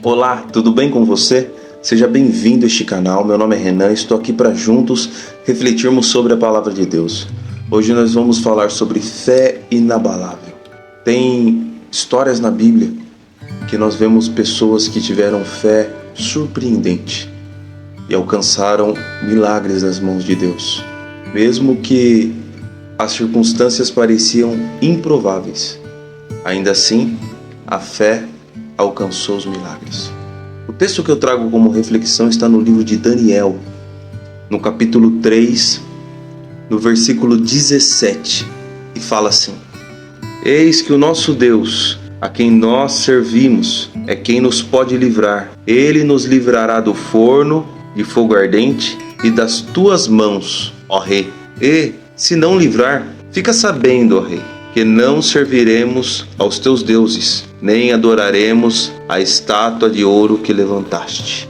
Olá, tudo bem com você? Seja bem-vindo a este canal, meu nome é Renan, estou aqui para juntos refletirmos sobre a Palavra de Deus. Hoje nós vamos falar sobre fé inabalável. Tem histórias na Bíblia que nós vemos pessoas que tiveram fé surpreendente e alcançaram milagres nas mãos de Deus, mesmo que as circunstâncias pareciam improváveis. Ainda assim, a fé alcançou os milagres. O texto que eu trago como reflexão está no livro de Daniel, no capítulo 3, no versículo 17, e fala assim: Eis que o nosso Deus, a quem nós servimos, é quem nos pode livrar. Ele nos livrará do forno de fogo ardente e das tuas mãos, ó rei. E, se não livrar, fica sabendo, ó rei, que não serviremos aos teus deuses, nem adoraremos a estátua de ouro que levantaste.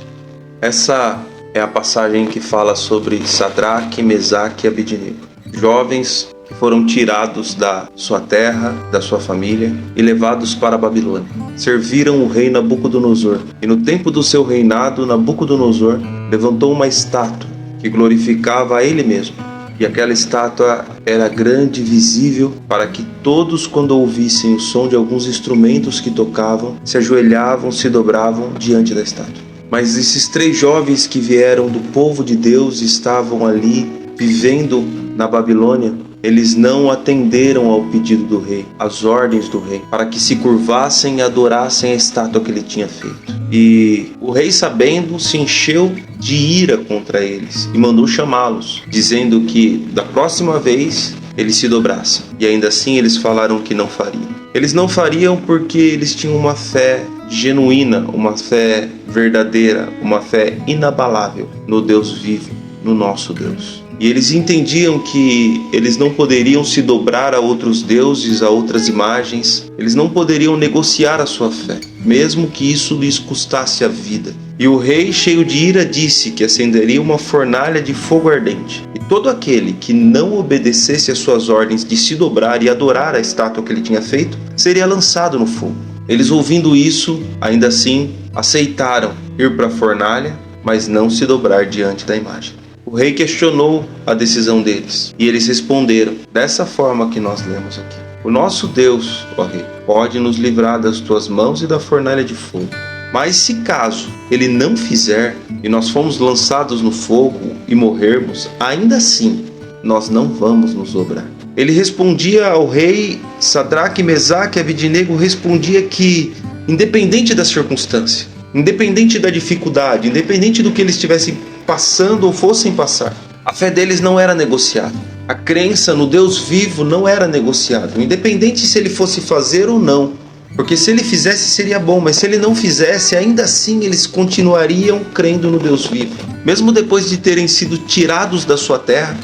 Essa é a passagem que fala sobre Sadraque, Mesaque e Abednego, jovens que foram tirados da sua terra, da sua família e levados para a Babilônia. Serviram o rei Nabucodonosor, e no tempo do seu reinado, Nabucodonosor levantou uma estátua que glorificava a ele mesmo. E aquela estátua era grande e visível para que todos, quando ouvissem o som de alguns instrumentos que tocavam, se ajoelhavam, se dobravam diante da estátua. Mas esses 3 jovens que vieram do povo de Deus e estavam ali vivendo na Babilônia, eles não atenderam ao pedido do rei, às ordens do rei, para que se curvassem e adorassem a estátua que ele tinha feito. E o rei, sabendo, se encheu de ira contra eles e mandou chamá-los, dizendo que da próxima vez eles se dobrassem. E ainda assim eles falaram que não fariam. Eles não fariam porque eles tinham uma fé genuína, uma fé verdadeira, uma fé inabalável no Deus vivo, no nosso Deus. E eles entendiam que eles não poderiam se dobrar a outros deuses, a outras imagens. Eles não poderiam negociar a sua fé, mesmo que isso lhes custasse a vida. E o rei, cheio de ira, disse que acenderia uma fornalha de fogo ardente. E todo aquele que não obedecesse às suas ordens de se dobrar e adorar a estátua que ele tinha feito, seria lançado no fogo. Eles, ouvindo isso, ainda assim, aceitaram ir para a fornalha, mas não se dobrar diante da imagem. O rei questionou a decisão deles, e eles responderam dessa forma que nós lemos aqui: O nosso Deus, ó rei, pode nos livrar das tuas mãos e da fornalha de fogo. Mas se caso ele não fizer, e nós formos lançados no fogo e morrermos, ainda assim nós não vamos nos dobrar. Ele respondia ao rei, Sadraque, Mesaque e Abednego respondia que, independente da circunstância, independente da dificuldade, independente do que eles estivessem passando ou fossem passar, a fé deles não era negociável. A crença no Deus vivo não era negociável, independente se ele fosse fazer ou não. Porque se ele fizesse seria bom, mas se ele não fizesse, ainda assim eles continuariam crendo no Deus vivo. Mesmo depois de terem sido tirados da sua terra,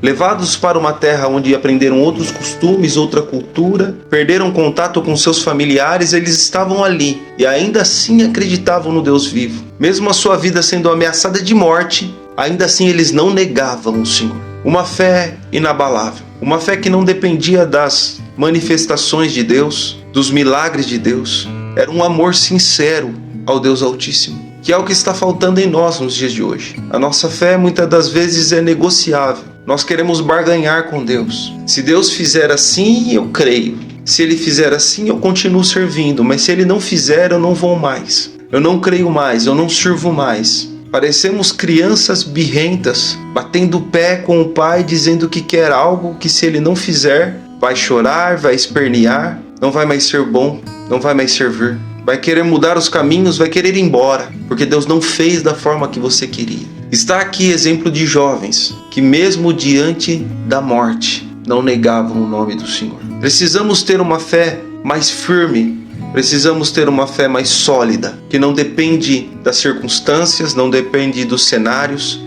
levados para uma terra onde aprenderam outros costumes, outra cultura, perderam contato com seus familiares, eles estavam ali e ainda assim acreditavam no Deus vivo. Mesmo a sua vida sendo ameaçada de morte, ainda assim eles não negavam o Senhor. Uma fé inabalável, uma fé que não dependia das manifestações de Deus, dos milagres de Deus. Era um amor sincero ao Deus Altíssimo, que é o que está faltando em nós nos dias de hoje. A nossa fé muitas das vezes é negociável. Nós queremos barganhar com Deus. Se Deus fizer assim, eu creio. Se Ele fizer assim, eu continuo servindo. Mas se Ele não fizer, eu não vou mais. Eu não creio mais, eu não sirvo mais. Parecemos crianças birrentas, batendo o pé com o pai, dizendo que quer algo que se Ele não fizer, vai chorar, vai espernear, não vai mais ser bom, não vai mais servir. Vai querer mudar os caminhos, vai querer ir embora, porque Deus não fez da forma que você queria. Está aqui exemplo de jovens que mesmo diante da morte não negavam o nome do Senhor. Precisamos ter uma fé mais firme, precisamos ter uma fé mais sólida, que não depende das circunstâncias, não depende dos cenários,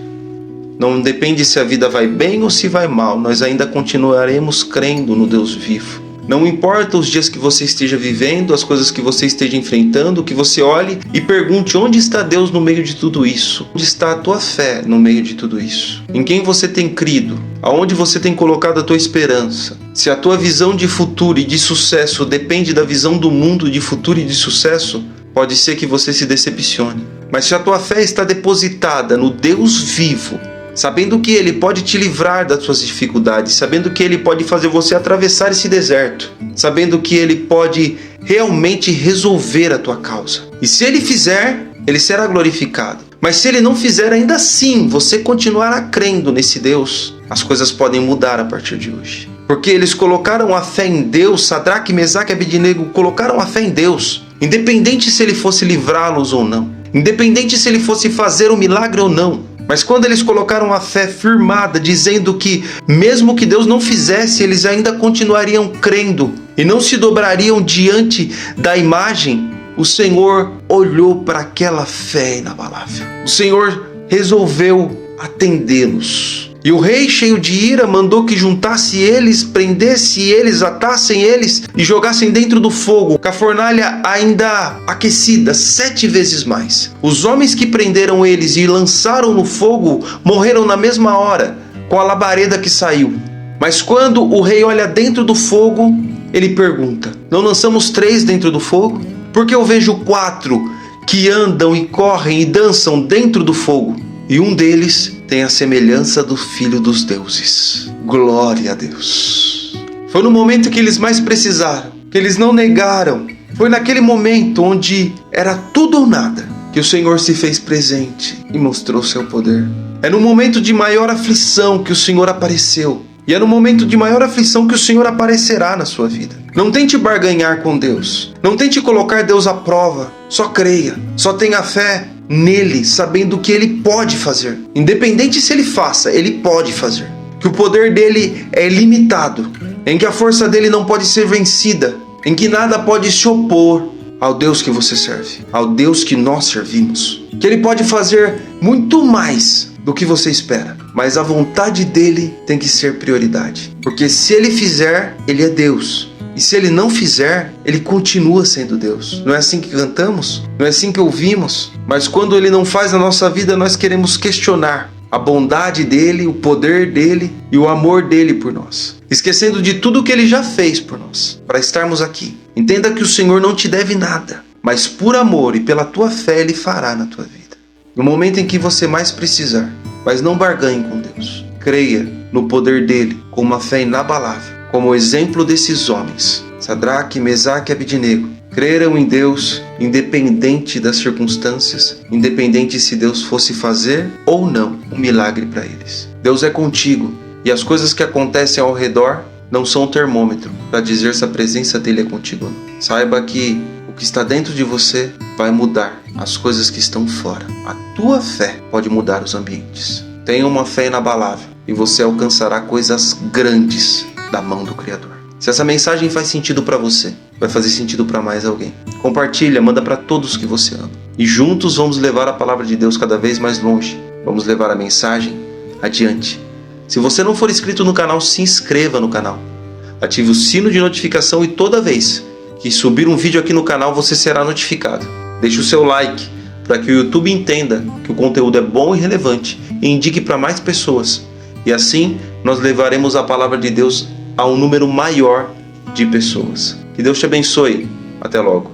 não depende se a vida vai bem ou se vai mal, nós ainda continuaremos crendo no Deus vivo. Não importa os dias que você esteja vivendo, as coisas que você esteja enfrentando, que você olhe e pergunte: onde está Deus no meio de tudo isso? Onde está a tua fé no meio de tudo isso? Em quem você tem crido? Aonde você tem colocado a tua esperança? Se a tua visão de futuro e de sucesso depende da visão do mundo de futuro e de sucesso, pode ser que você se decepcione. Mas se a tua fé está depositada no Deus vivo, sabendo que Ele pode te livrar das suas dificuldades, sabendo que Ele pode fazer você atravessar esse deserto, sabendo que Ele pode realmente resolver a tua causa. E se Ele fizer, Ele será glorificado. Mas se Ele não fizer, ainda assim, você continuará crendo nesse Deus, as coisas podem mudar a partir de hoje. Porque eles colocaram a fé em Deus, Sadraque, Mesaque e Abednego colocaram a fé em Deus, independente se Ele fosse livrá-los ou não, independente se Ele fosse fazer um milagre ou não. Mas quando eles colocaram a fé firmada, dizendo que mesmo que Deus não fizesse, eles ainda continuariam crendo e não se dobrariam diante da imagem, o Senhor olhou para aquela fé inabalável. O Senhor resolveu atendê-los. E o rei, cheio de ira, mandou que juntasse eles, prendesse eles, atassem eles e jogassem dentro do fogo, com a fornalha ainda aquecida 7 vezes mais. Os homens que prenderam eles e lançaram no fogo morreram na mesma hora, com a labareda que saiu. Mas quando o rei olha dentro do fogo, ele pergunta: não lançamos 3 dentro do fogo? Porque eu vejo 4 que andam e correm e dançam dentro do fogo, e um deles tem a semelhança do Filho dos Deuses. Glória a Deus. Foi no momento que eles mais precisaram, que eles não negaram. Foi naquele momento onde era tudo ou nada, que o Senhor se fez presente e mostrou seu poder. É no momento de maior aflição que o Senhor apareceu. E é no momento de maior aflição que o Senhor aparecerá na sua vida. Não tente barganhar com Deus. Não tente colocar Deus à prova. Só creia. Só tenha fé nele, sabendo que ele pode fazer. Independente se ele faça, ele pode fazer. Que o poder dele é ilimitado. Em que a força dele não pode ser vencida. Em que nada pode se opor ao Deus que você serve. Ao Deus que nós servimos. Que ele pode fazer muito mais do que você espera, mas a vontade dele tem que ser prioridade, porque se ele fizer, ele é Deus, e se ele não fizer, ele continua sendo Deus. Não é assim que cantamos? Não é assim que ouvimos? Mas quando ele não faz na nossa vida, nós queremos questionar a bondade dele, o poder dele e o amor dele por nós, esquecendo de tudo que ele já fez por nós, para estarmos aqui. Entenda que o Senhor não te deve nada, mas por amor e pela tua fé ele fará na tua vida. No momento em que você mais precisar, mas não barganhe com Deus. Creia no poder dele com uma fé inabalável, como o exemplo desses homens, Sadraque, Mesaque e Abednego. Creram em Deus, independente das circunstâncias, independente se Deus fosse fazer ou não um milagre para eles. Deus é contigo, e as coisas que acontecem ao redor não são um termômetro para dizer se a presença dele é contigo ou não. Saiba que o que está dentro de você vai mudar as coisas que estão fora. A tua fé pode mudar os ambientes. Tenha uma fé inabalável e você alcançará coisas grandes da mão do Criador. Se essa mensagem faz sentido para você, vai fazer sentido para mais alguém. Compartilha, manda para todos que você ama. E juntos vamos levar a palavra de Deus cada vez mais longe. Vamos levar a mensagem adiante. Se você não for inscrito no canal, se inscreva no canal. Ative o sino de notificação e toda vez que subir um vídeo aqui no canal, você será notificado. Deixe o seu like para que o YouTube entenda que o conteúdo é bom e relevante e indique para mais pessoas. E assim nós levaremos a palavra de Deus a um número maior de pessoas. Que Deus te abençoe. Até logo.